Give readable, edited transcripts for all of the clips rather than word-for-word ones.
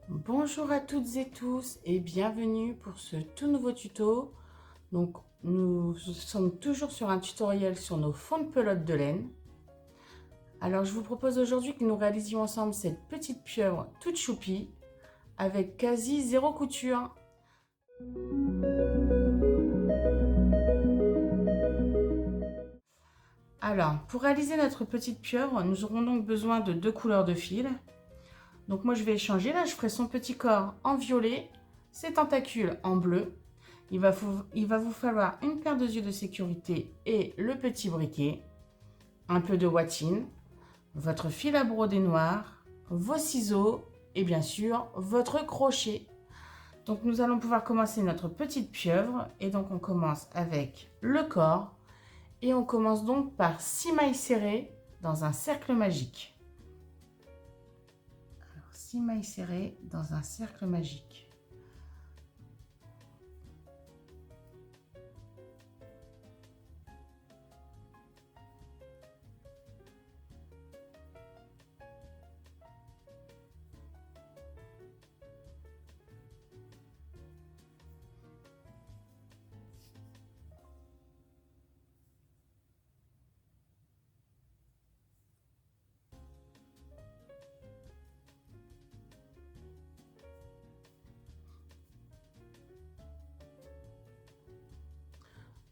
Bonjour à toutes et tous et bienvenue pour ce tout nouveau tuto. Donc nous sommes toujours sur un tutoriel sur nos fonds de pelote de laine. Alors je vous propose aujourd'hui que nous réalisions ensemble cette petite pieuvre toute choupie avec quasi zéro couture. Alors pour réaliser notre petite pieuvre, nous aurons donc besoin de deux couleurs de fil. Donc moi je vais échanger, là je ferai son petit corps en violet, ses tentacules en bleu. Il va vous falloir une paire de yeux de sécurité et le petit briquet, un peu de watine, votre fil à broder noir, vos ciseaux et bien sûr votre crochet. Donc nous allons pouvoir commencer notre petite pieuvre et donc on commence avec le corps et on commence donc par 6 mailles serrées dans un cercle magique. 6 mailles serrées dans un cercle magique.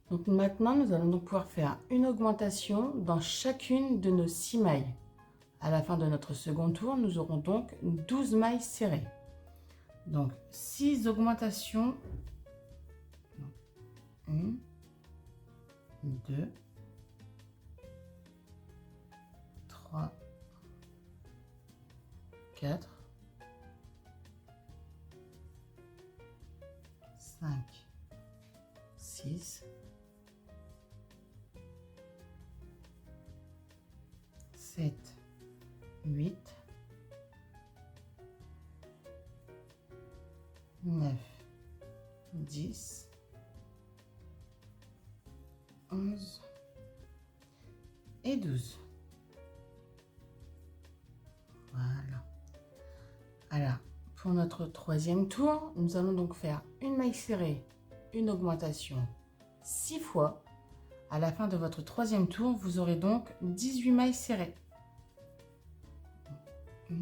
Donc maintenant, nous allons donc pouvoir faire une augmentation dans chacune de nos 6 mailles. À la fin de notre second tour, nous aurons donc 12 mailles serrées. Donc 6 augmentations. 1, 2, 3, 4, 5, 6, 7, 8, 9, 10, 11 et 12. Voilà. Alors, pour notre troisième tour, nous allons donc faire une maille serrée, une augmentation 6 fois. À la fin de votre troisième tour, vous aurez donc 18 mailles serrées. 1,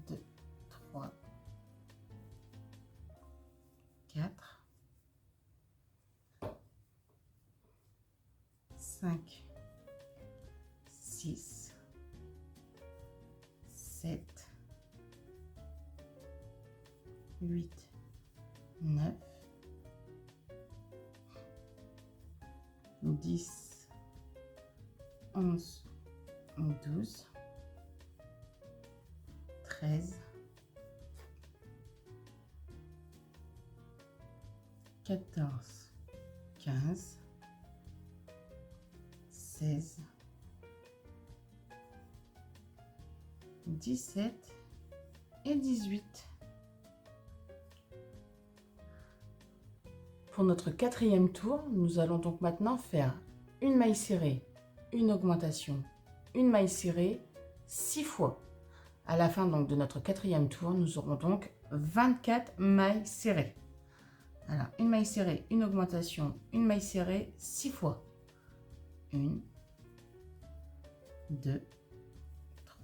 2, 3, 4, 5, 6, 7, 8, 9, 10, 11, 12, 13, 14, 15, 16, 17 et 18. Pour notre quatrième tour, nous allons donc maintenant faire une maille serrée, une augmentation, une maille serrée 6 fois. À la fin donc de notre quatrième tour, nous aurons donc 24 mailles serrées. Alors, une maille serrée, une augmentation, une maille serrée 6 fois. 1, 2,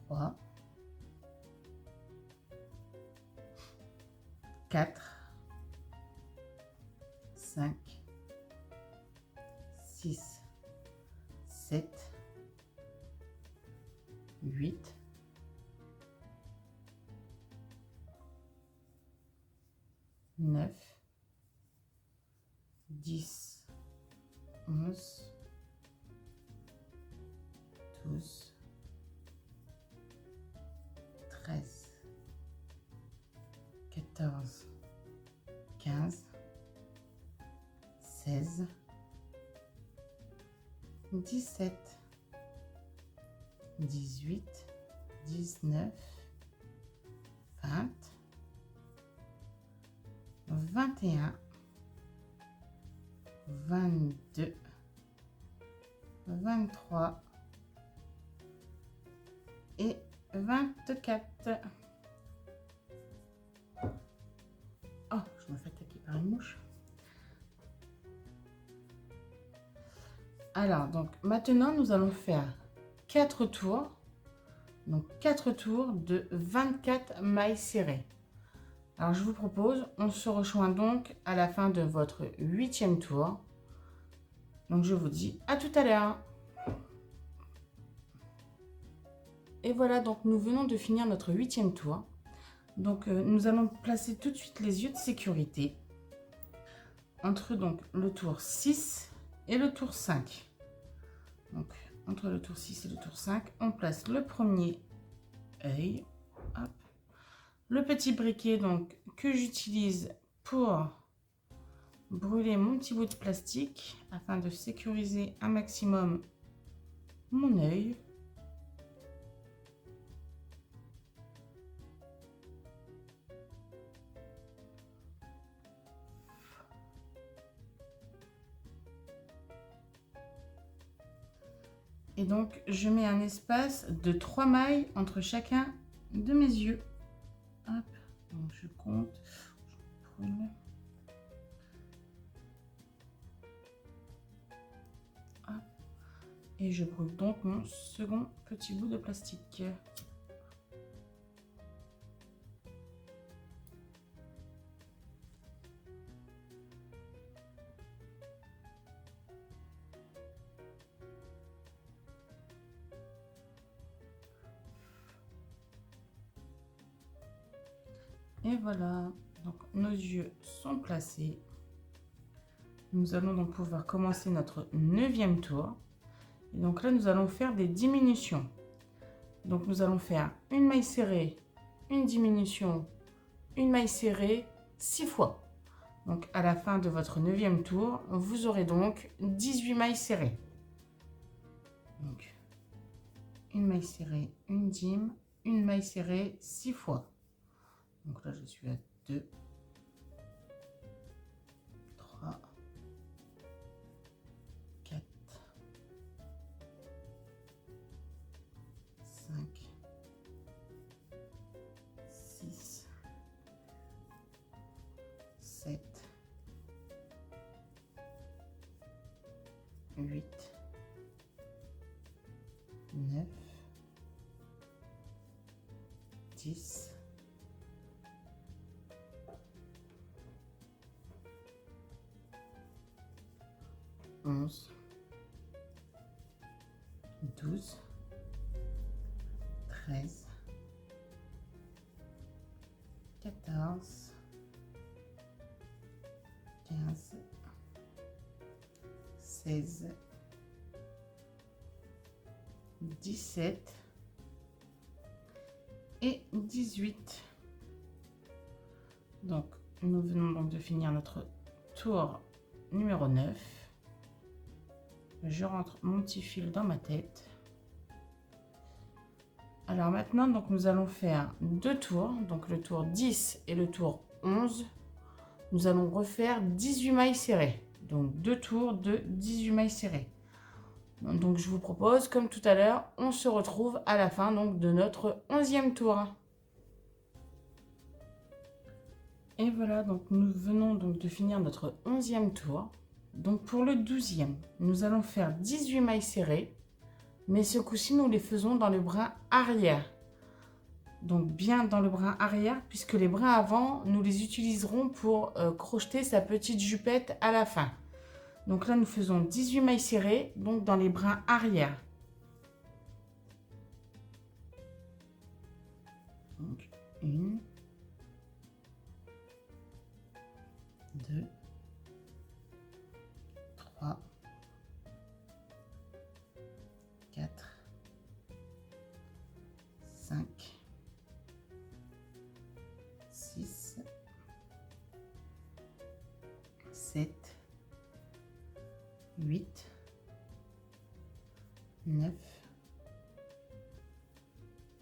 3, 4, 5, 6, 7, 8, 9, 10, 11, 12, 13, 14, 15, 16, 17, 18, 19, 20, 21, 22, 23 et 24. Maintenant, nous allons faire 4 tours. Donc 4 tours de 24 mailles serrées. Alors je vous propose, on se rejoint donc à la fin de votre 8e tour. Donc je vous dis à tout à l'heure. Et voilà, donc nous venons de finir notre 8e tour. Donc nous allons placer tout de suite les yeux de sécurité entre donc le tour 6 et le tour 5. Donc entre le tour 6 et le tour 5, on place le premier œil. Hop. Le petit briquet donc que j'utilise pour brûler mon petit bout de plastique afin de sécuriser un maximum mon œil. Et donc, je mets un espace de 3 mailles entre chacun de mes yeux. Hop, donc je compte, je brûle. Hop. Et je brûle donc mon second petit bout de plastique. Et voilà, donc nos yeux sont placés. Nous allons donc pouvoir commencer notre 9e tour. Et donc là, nous allons faire des diminutions. Donc nous allons faire une maille serrée, une diminution, une maille serrée 6 fois. Donc à la fin de votre 9e tour, vous aurez donc 18 mailles serrées. Donc une maille serrée, une dim, une maille serrée 6 fois. Donc là, je suis à 2, 3, 4, 5, 6, 7, 8, 9, 10, 11, 12, 13, 14, 15, 16, 17 et 18. Donc, nous venons donc de finir notre tour numéro 9. Je rentre mon petit fil dans ma tête. Alors maintenant, donc, nous allons faire 2 tours, donc le tour 10 et le tour 11. Nous allons refaire 18 mailles serrées. Donc 2 tours de 18 mailles serrées. Donc je vous propose, comme tout à l'heure, on se retrouve à la fin donc, de notre 11e tour. Et voilà, donc nous venons donc de finir notre 11e tour. Donc pour le 12e, nous allons faire 18 mailles serrées, mais ce coup-ci, nous les faisons dans le brin arrière. Donc bien dans le brin arrière, puisque les brins avant, nous les utiliserons pour crocheter sa petite jupette à la fin. Donc là, nous faisons 18 mailles serrées, donc dans les brins arrière. Donc 1, 2, 3, 4, 5, 6, 7, 8, 9,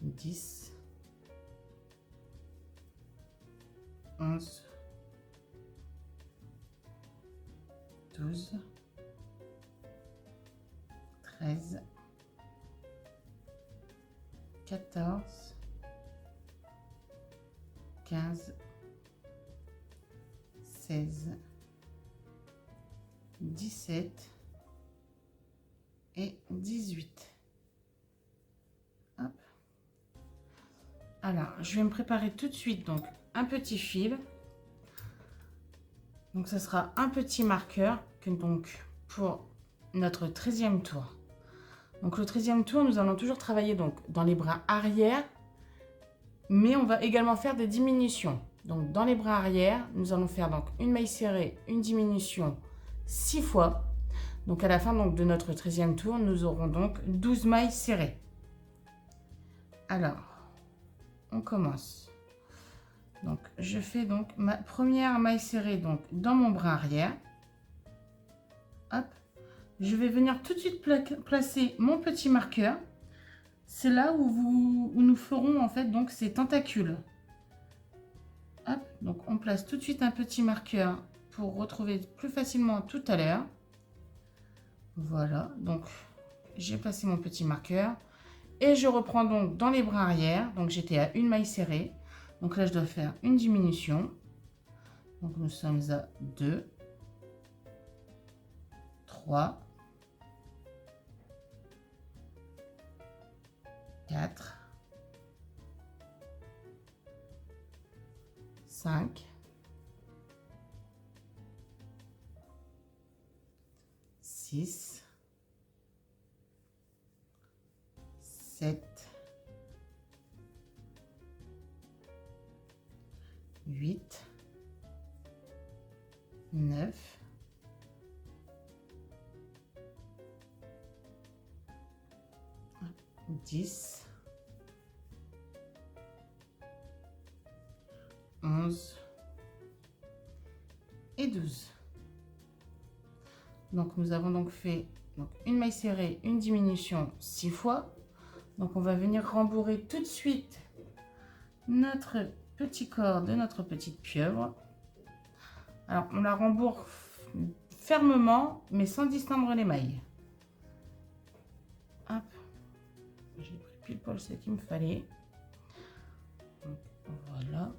10, 11, 12, 13, 14, 15, 16, 17 et 18. Hop. Alors, je vais me préparer tout de suite donc un petit fil. Donc, ça sera un petit marqueur que, donc, pour notre 13e tour. Donc, le 13e tour, nous allons toujours travailler donc, dans les bras arrière, mais on va également faire des diminutions. Donc, dans les bras arrière, nous allons faire donc, une maille serrée, une diminution 6 fois. Donc, à la fin donc, de notre 13e tour, nous aurons donc 12 mailles serrées. Alors, on commence. Donc, je fais donc ma première maille serrée donc, dans mon bras arrière. Hop. Je vais venir tout de suite placer mon petit marqueur. C'est là où nous ferons en fait donc ces tentacules. Hop. Donc, on place tout de suite un petit marqueur pour retrouver plus facilement tout à l'heure. Voilà. Donc, j'ai placé mon petit marqueur. Et je reprends donc dans les bras arrière. Donc, j'étais à une maille serrée. Donc là, je dois faire une diminution. Donc, nous sommes à 2, 3, 4, 5, 6, 7, 8, 9, 10, 11 et 12. Donc nous avons donc fait donc, une maille serrée, une diminution 6 fois. Donc on va venir rembourrer tout de suite notre petit corps de notre petite pieuvre. Alors on la rembourre fermement mais sans distendre les mailles. Hop. J'ai pris pile poil ce qu'il me fallait. Donc, voilà.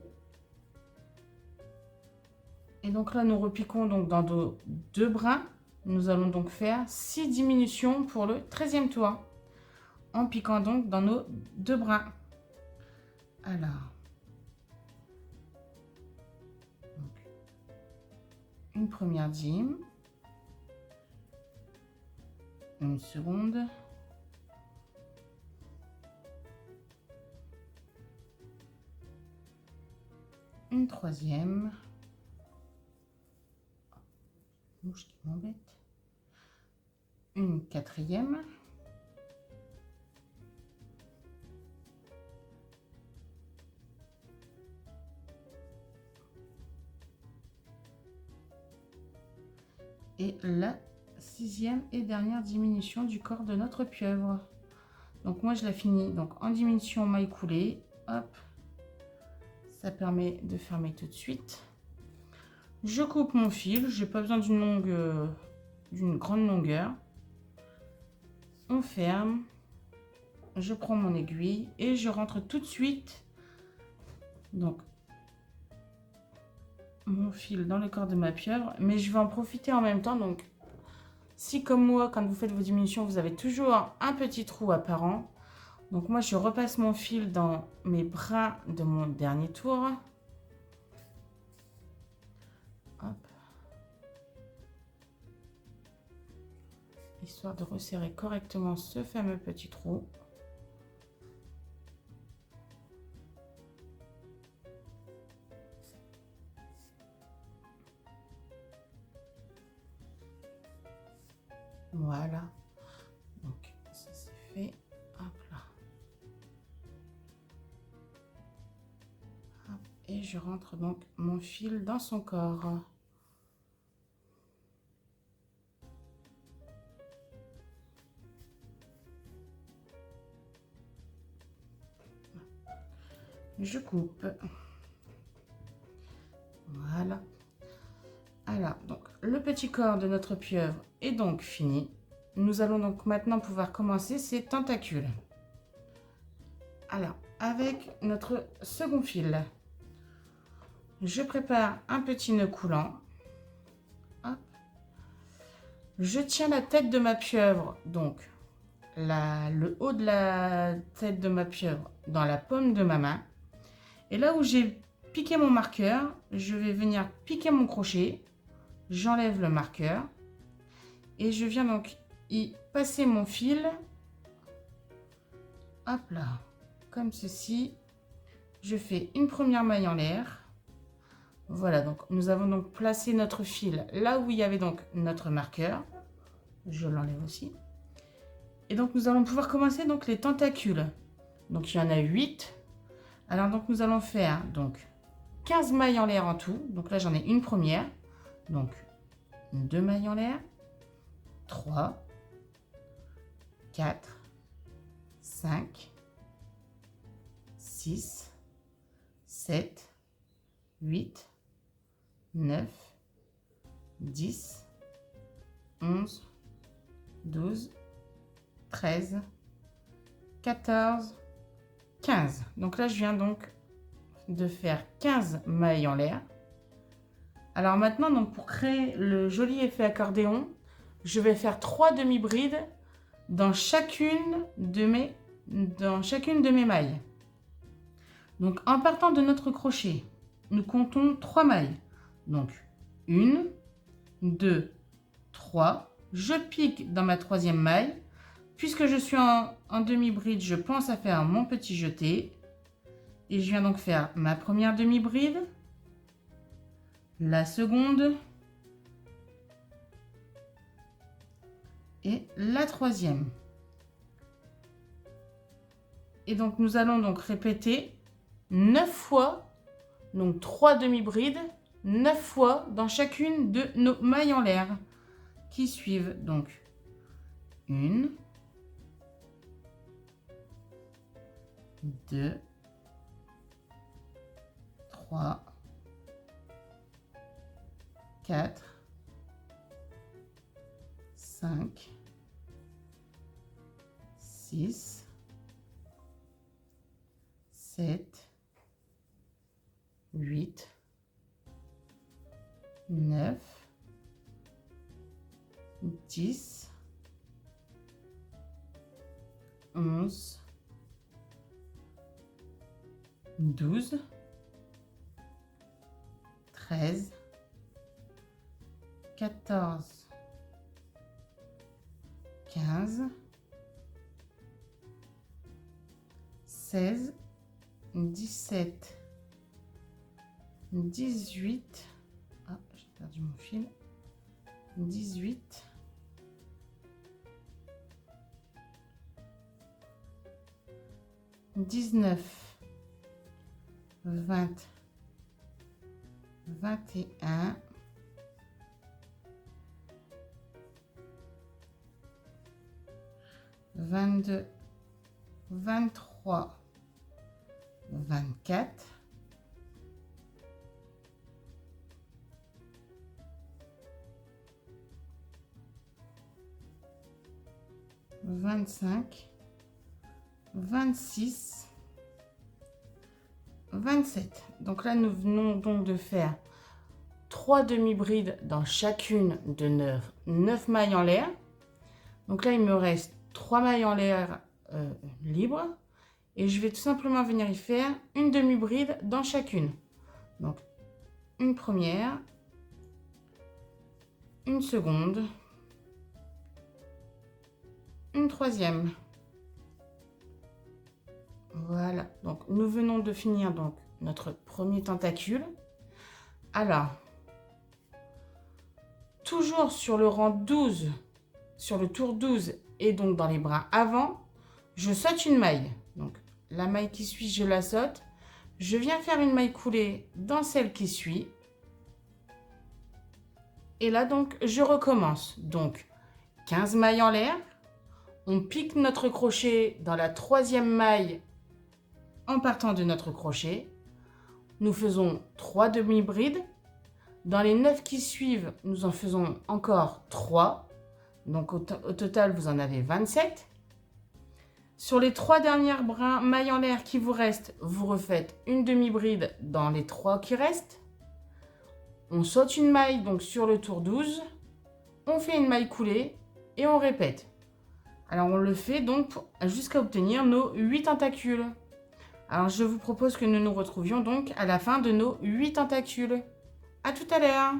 Et donc là nous repiquons donc dans nos deux brins. Nous allons donc faire 6 diminutions pour le 13e tour. En piquant donc dans nos deux brins. Alors. Donc, une première dîme. Une seconde. Une troisième. Mouche qui m'embête. Une quatrième. Et la 6e et dernière diminution du corps de notre pieuvre. Donc moi je la finis donc en diminution maille coulée. Hop. Ça permet de fermer tout de suite. Je coupe mon fil. J'ai pas besoin d'une grande longueur. On ferme. Je prends mon aiguille et je rentre tout de suite donc mon fil dans le corps de ma pieuvre, mais je vais en profiter en même temps. Donc si comme moi quand vous faites vos diminutions vous avez toujours un petit trou apparent, donc moi je repasse mon fil dans mes brins de mon dernier tour. Hop. Histoire de resserrer correctement ce fameux petit trou. Voilà, donc ça c'est fait. Hop là. Hop. Et je rentre donc mon fil dans son corps. Je coupe. Voilà. Alors, donc, le petit corps de notre pieuvre est donc fini. Nous allons donc maintenant pouvoir commencer ces tentacules. Alors, avec notre second fil, je prépare un petit nœud coulant. Hop. Je tiens la tête de ma pieuvre, donc le haut de la tête de ma pieuvre dans la paume de ma main. Et là où j'ai piqué mon marqueur, je vais venir piquer mon crochet. J'enlève le marqueur et je viens donc y passer mon fil. Hop là, comme ceci. Je fais une première maille en l'air. Voilà, donc nous avons donc placé notre fil là où il y avait donc notre marqueur. Je l'enlève aussi. Et donc nous allons pouvoir commencer donc les tentacules. Donc il y en a 8. Alors donc nous allons faire donc 15 mailles en l'air en tout. Donc là j'en ai une première. Donc 2 mailles en l'air. 3, 4, 5, 6, 7, 8, 9, 10, 11, 12, 13, 14, 15. Donc là, je viens donc de faire 15 mailles en l'air. Alors maintenant, donc pour créer le joli effet accordéon, je vais faire 3 demi-brides dans chacune de mes mailles. Donc en partant de notre crochet, nous comptons 3 mailles. Donc 1, 2, 3. Je pique dans ma troisième maille. Puisque je suis en demi-bride, je pense à faire mon petit jeté. Et je viens donc faire ma première demi-bride, la seconde et la troisième. Et donc nous allons donc répéter 9 fois, donc 3 demi-brides, 9 fois dans chacune de nos mailles en l'air qui suivent. Donc 1, 2, 3, 4, 5, 6, 7, 8, 9, 10, 11, 12, 13, 14, 15, 16, 17, 18, ah, j'ai perdu mon fil, 18, 19, 20, 21, 22, 23, 24, 25, 26, 27. Donc là, nous venons donc de faire 3 demi-brides dans chacune de 9 mailles en l'air. Donc là, il me reste 3 mailles en l'air libres. Et je vais tout simplement venir y faire une demi-bride dans chacune. Donc, une première, une seconde, une troisième. Voilà, donc nous venons de finir donc notre premier tentacule. Alors, toujours sur le rang 12, sur le tour 12 et donc dans les bras avant, je saute une maille. Donc, la maille qui suit, je la saute. Je viens faire une maille coulée dans celle qui suit. Et là, donc, je recommence. Donc, 15 mailles en l'air. On pique notre crochet dans la troisième maille en partant de notre crochet. Nous faisons 3 demi-brides. Dans les 9 qui suivent, nous en faisons encore 3. Donc, au total, vous en avez 27. Sur les 3 dernières mailles en l'air qui vous restent, vous refaites une demi-bride dans les 3 qui restent. On saute une maille donc sur le tour 12. on fait une maille coulée et on répète. Alors on le fait donc jusqu'à obtenir nos 8 tentacules. Alors je vous propose que nous nous retrouvions donc à la fin de nos 8 tentacules. À tout à l'heure.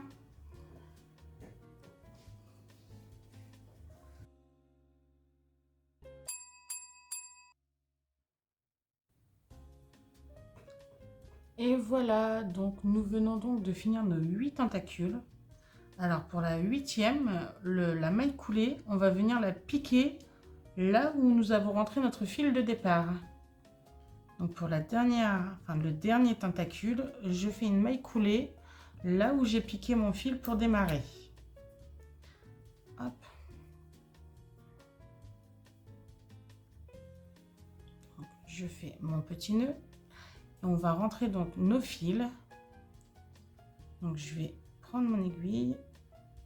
Et voilà, donc nous venons donc de finir nos 8 tentacules. Alors pour la 8e, la maille coulée, on va venir la piquer là où nous avons rentré notre fil de départ. Donc pour le dernier tentacule, je fais une maille coulée là où j'ai piqué mon fil pour démarrer. Hop. Donc, je fais mon petit nœud et on va rentrer donc nos fils. Donc je vais prendre mon aiguille,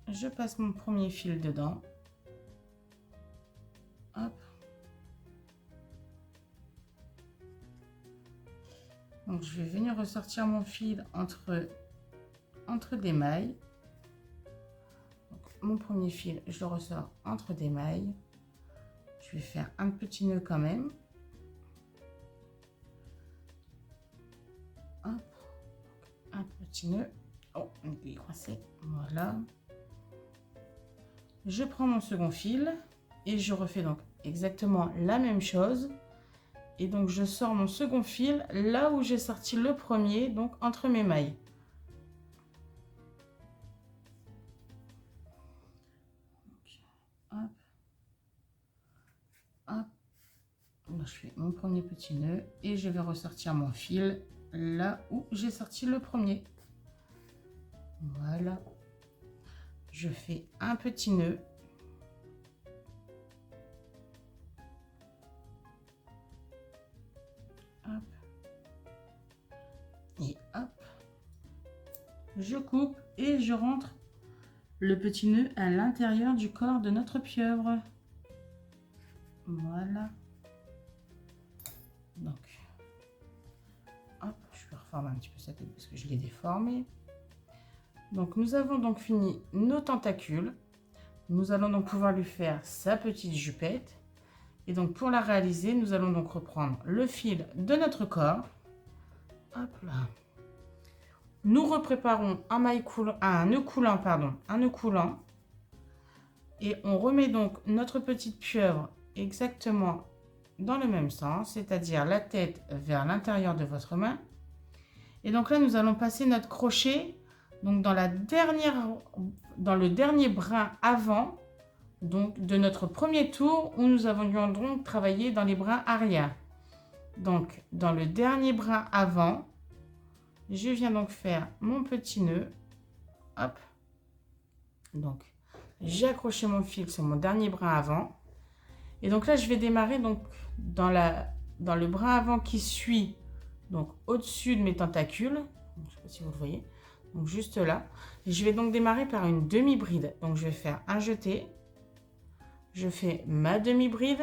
je passe mon premier fil dedans. Hop. Donc je vais venir ressortir mon fil entre des mailles. Donc, mon premier fil, je le ressors entre des mailles. Je vais faire un petit nœud quand même. Hop. Un petit nœud. Oh, une aiguille coincée. Voilà. Je prends mon second fil et je refais donc exactement la même chose. Et donc je sors mon second fil là où j'ai sorti le premier, donc entre mes mailles. Donc, hop, hop. Donc, je fais mon premier petit nœud et je vais ressortir mon fil là où j'ai sorti le premier. Voilà. Je fais un petit nœud. Hop. Et hop. Je coupe et je rentre le petit nœud à l'intérieur du corps de notre pieuvre. Voilà. Donc, hop, je vais reformer un petit peu sa tête parce que je l'ai déformé. Donc, nous avons donc fini nos tentacules. Nous allons donc pouvoir lui faire sa petite jupette. Et donc, pour la réaliser, nous allons donc reprendre le fil de notre corps. Hop là. Nous repréparons un nœud coulant. Et on remet donc notre petite pieuvre exactement dans le même sens, c'est-à-dire la tête vers l'intérieur de votre main. Et donc là, nous allons passer notre crochet donc dans le dernier brin avant donc de notre premier tour où nous avions donc travaillé dans les brins arrière. Donc dans le dernier brin avant, je viens donc faire mon petit nœud. Hop. Donc j'ai accroché mon fil sur mon dernier brin avant. Et donc là, je vais démarrer donc dans le brin avant qui suit, donc au-dessus de mes tentacules. Je ne sais pas si vous le voyez. Donc juste là. Je vais donc démarrer par une demi-bride. Donc je vais faire un jeté. Je fais ma demi-bride.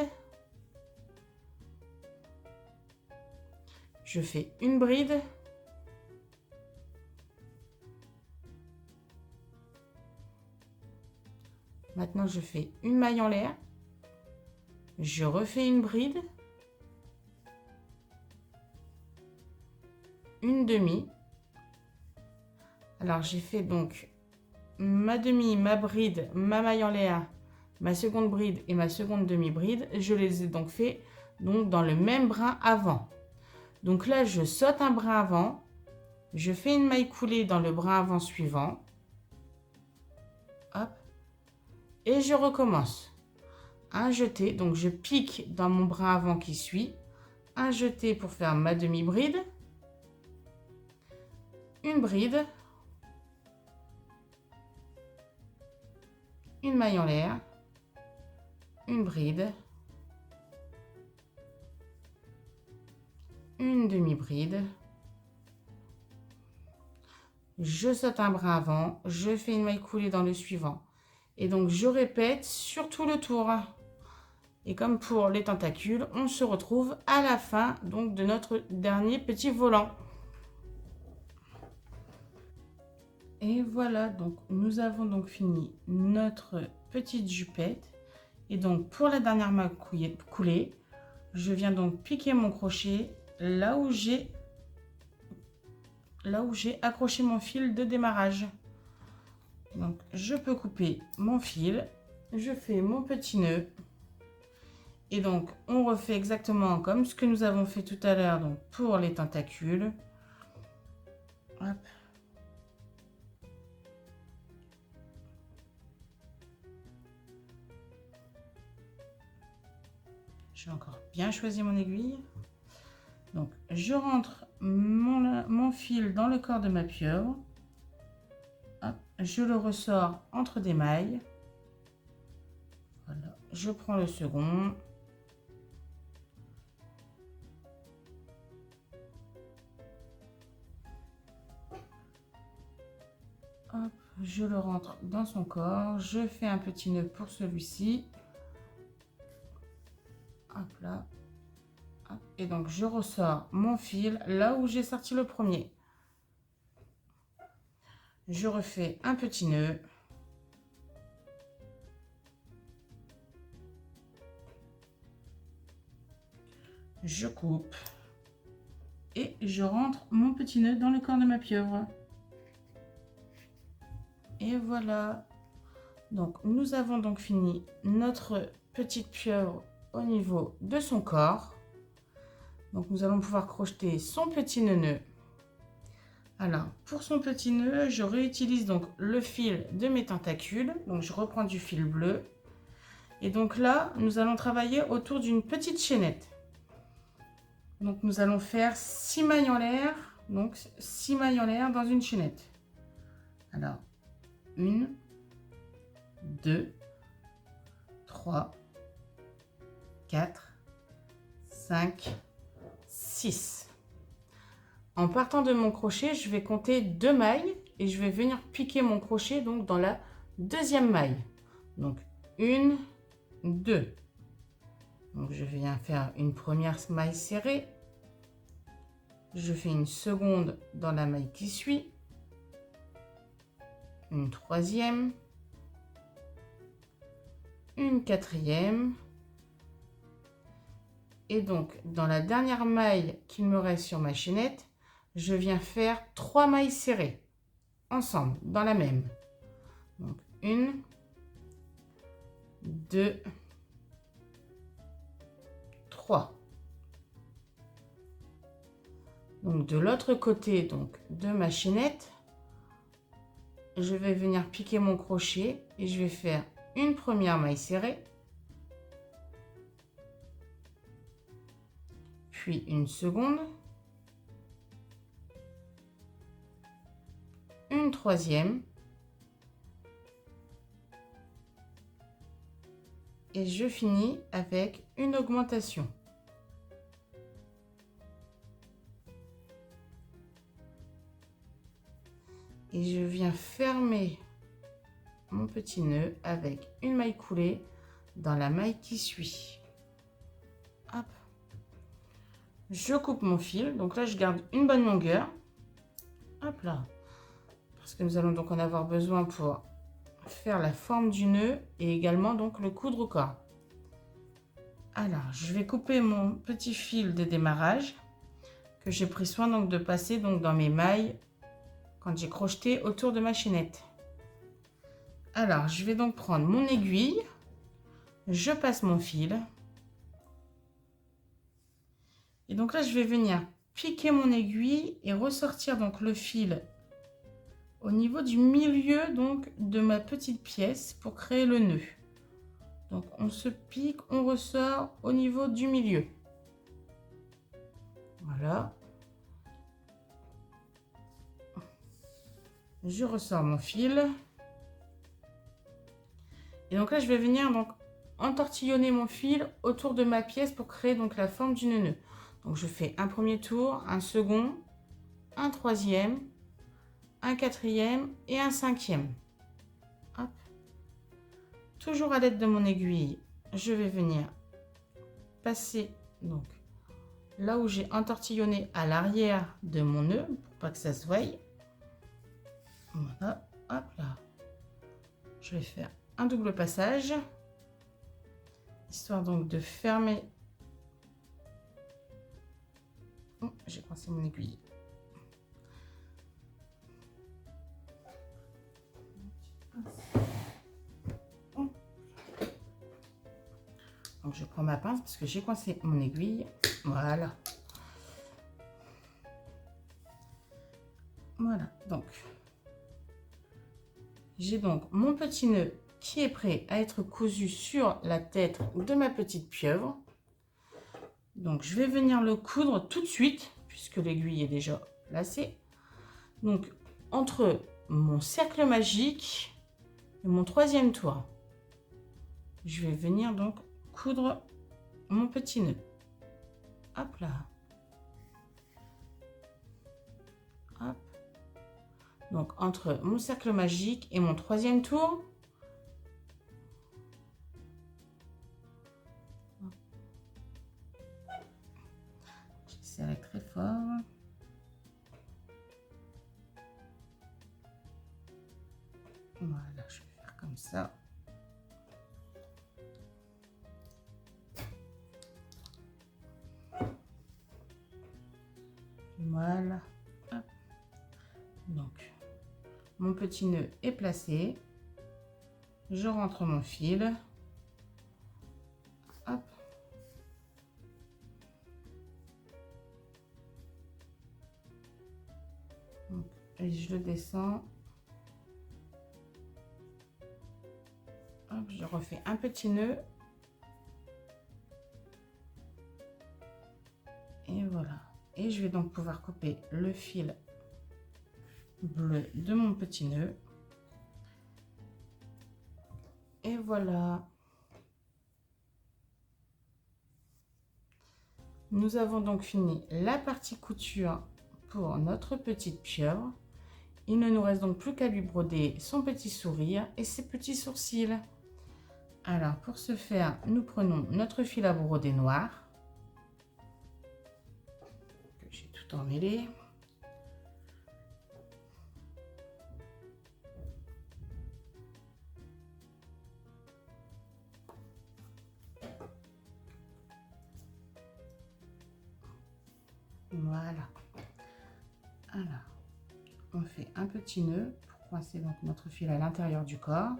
Je fais une bride. Maintenant, je fais une maille en l'air. Je refais une bride. Une demi. Alors, j'ai fait donc ma demi, ma bride, ma maille en l'air, ma seconde bride et ma seconde demi-bride. Je les ai donc fait donc dans le même brin avant. Donc là, je saute un brin avant. Je fais une maille coulée dans le brin avant suivant. Hop. Et je recommence. Un jeté, donc je pique dans mon brin avant qui suit. Un jeté pour faire ma demi-bride. Une bride. Une maille en l'air. Une bride. Une demi-bride. Je saute un brin avant. Je fais une maille coulée dans le suivant. Et donc, je répète sur tout le tour. Et comme pour les tentacules, on se retrouve à la fin donc, de notre dernier petit volant. Et voilà, donc nous avons donc fini notre petite jupette. Et donc pour la dernière maille coulée, je viens donc piquer mon crochet là où j'ai accroché mon fil de démarrage. Donc je peux couper mon fil, je fais mon petit nœud. Et donc on refait exactement comme ce que nous avons fait tout à l'heure donc pour les tentacules. Hop. Je vais encore bien choisir mon aiguille. Donc, je rentre mon fil dans le corps de ma pieuvre. Hop, je le ressors entre des mailles. Voilà, je prends le second. Hop, je le rentre dans son corps. Je fais un petit nœud pour celui-ci. Hop là. Hop, et donc, je ressors mon fil là où j'ai sorti le premier. Je refais un petit nœud. Je coupe. Et je rentre mon petit nœud dans le corps de ma pieuvre. Et voilà. Donc, nous avons donc fini notre petite pieuvre au niveau de son corps. Donc, nous allons pouvoir crocheter son petit nœud. Alors, pour son petit nœud, je réutilise donc le fil de mes tentacules. Donc, je reprends du fil bleu. Et donc là, nous allons travailler autour d'une petite chaînette. Donc, nous allons faire 6 mailles en l'air. Donc, 6 mailles en l'air dans une chaînette. Alors, 1, 2, 3, 4, 5, 6. En partant de mon crochet, je vais compter 2 mailles et je vais venir piquer mon crochet donc dans la deuxième maille. Donc 1, 2. Donc je viens faire une première maille serrée. Je fais une seconde dans la maille qui suit. Une troisième. Une quatrième. Et donc dans la dernière maille qu'il me reste sur ma chaînette, je viens faire 3 mailles serrées ensemble dans la même. Donc 1, 2, 3. Donc de l'autre côté donc de ma chaînette, je vais venir piquer mon crochet et je vais faire une première maille serrée, puis une seconde, une troisième et je finis avec une augmentation. Et je viens fermer mon petit nœud avec une maille coulée dans la maille qui suit. Hop. Je coupe mon fil, donc là je garde une bonne longueur. Hop là. Parce que nous allons donc en avoir besoin pour faire la forme du nœud et également donc le coudre au corps. Alors, je vais couper mon petit fil de démarrage que j'ai pris soin donc de passer donc dans mes mailles quand j'ai crocheté autour de ma chaînette. Alors, je vais donc prendre mon aiguille, je passe mon fil. Et donc là, je vais venir piquer mon aiguille et ressortir donc le fil au niveau du milieu donc de ma petite pièce pour créer le nœud. Donc on se pique, on ressort au niveau du milieu. Voilà. Je ressors mon fil. Et donc là, je vais venir donc entortillonner mon fil autour de ma pièce pour créer donc la forme d'une nœud. Donc je fais un premier tour, un second, un troisième, un quatrième et un cinquième. Hop. Toujours à l'aide de mon aiguille, je vais venir passer donc là où j'ai entortillonné à l'arrière de mon nœud pour pas que ça se voie. Voilà, hop là. Je vais faire un double passage, histoire donc de fermer. Oh, j'ai coincé mon aiguille. Donc je prends ma pince parce que j'ai coincé mon aiguille. Voilà. Voilà, donc j'ai donc mon petit nœud qui est prêt à être cousu sur la tête de ma petite pieuvre. Donc je vais venir le coudre tout de suite puisque l'aiguille est déjà placée. Donc entre mon cercle magique et mon troisième tour, je vais venir donc coudre mon petit nœud. Hop là. Hop. Donc entre mon cercle magique et mon troisième tour, je serre très fort. Voilà, je vais faire comme ça. Voilà. Hop. Donc, mon petit nœud est placé. Je rentre mon fil. Hop. Donc, et je le descends. Hop, je refais un petit nœud. Et voilà. Et je vais donc pouvoir couper le fil bleu de mon petit nœud. Et voilà. Nous avons donc fini la partie couture pour notre petite pieuvre. Il ne nous reste donc plus qu'à lui broder son petit sourire et ses petits sourcils. Alors pour ce faire, nous prenons notre fil à broder noir. Que j'ai tout emmêlé. Voilà. Alors, on fait un petit nœud pour coincer donc notre fil à l'intérieur du corps.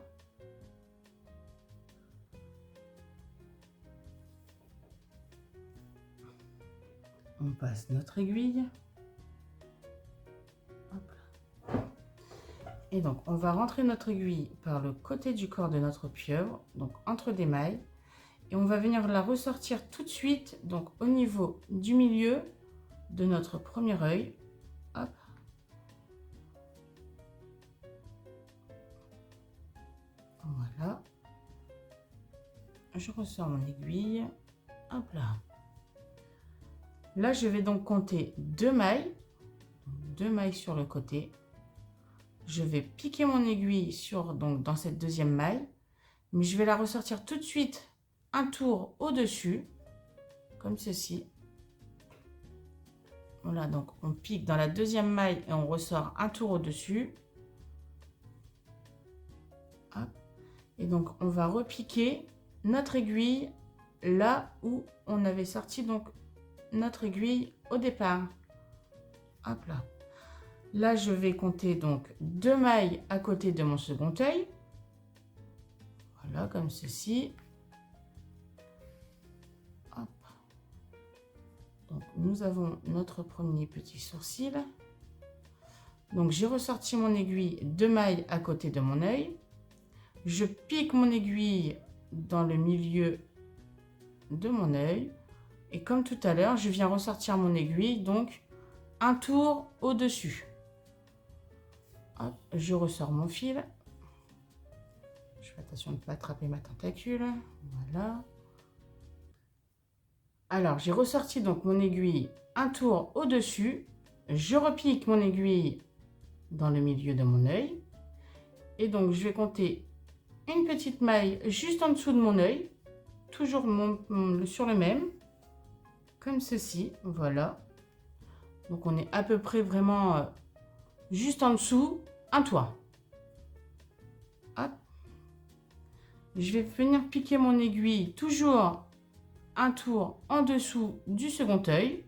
On passe notre aiguille. Hop là. Et donc, on va rentrer notre aiguille par le côté du corps de notre pieuvre, donc entre des mailles. Et on va venir la ressortir tout de suite, donc au niveau du milieu de notre premier œil. Hop. Voilà. Je ressors mon aiguille. Hop là. Là, je vais donc compter 2 mailles. 2 mailles sur le côté. Je vais piquer mon aiguille donc, dans cette deuxième maille. Mais je vais la ressortir tout de suite un tour au-dessus. Comme ceci. Voilà, donc on pique dans la deuxième maille et on ressort un tour au-dessus. Et donc, on va repiquer notre aiguille là où on avait sorti donc notre aiguille au départ. Hop là. Là, je vais compter donc 2 mailles à côté de mon second œil. Voilà, comme ceci. Hop. Donc, nous avons notre premier petit sourcil. Donc, j'ai ressorti mon aiguille 2 mailles à côté de mon œil. Je pique mon aiguille dans le milieu de mon œil. Et comme tout à l'heure, je viens ressortir mon aiguille, donc un tour au-dessus. Je ressors mon fil. Je fais attention de ne pas attraper ma tentacule. Voilà. Alors, j'ai ressorti donc mon aiguille un tour au-dessus. Je repique mon aiguille dans le milieu de mon œil. Et donc, je vais compter une petite maille juste en dessous de mon œil. Toujours sur le même. Comme ceci. Voilà. Donc, on est à peu près vraiment juste en dessous. un toit. Hop. Je vais venir piquer mon aiguille, toujours un tour en dessous du second œil.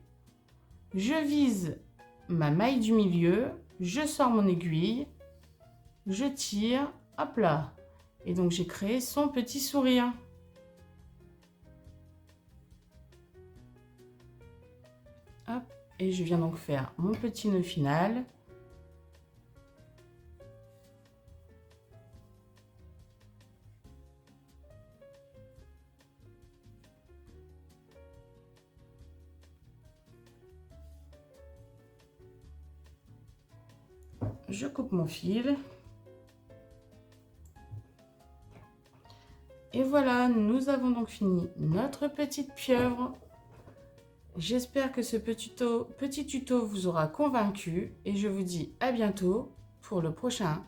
Je vise ma maille du milieu, je sors mon aiguille, je tire, hop là. Et donc j'ai créé son petit sourire. Hop. Et je viens donc faire mon petit nœud final. Je coupe mon fil. Et voilà, nous avons donc fini notre petite pieuvre. J'espère que ce petit tuto vous aura convaincu et je vous dis à bientôt pour le prochain.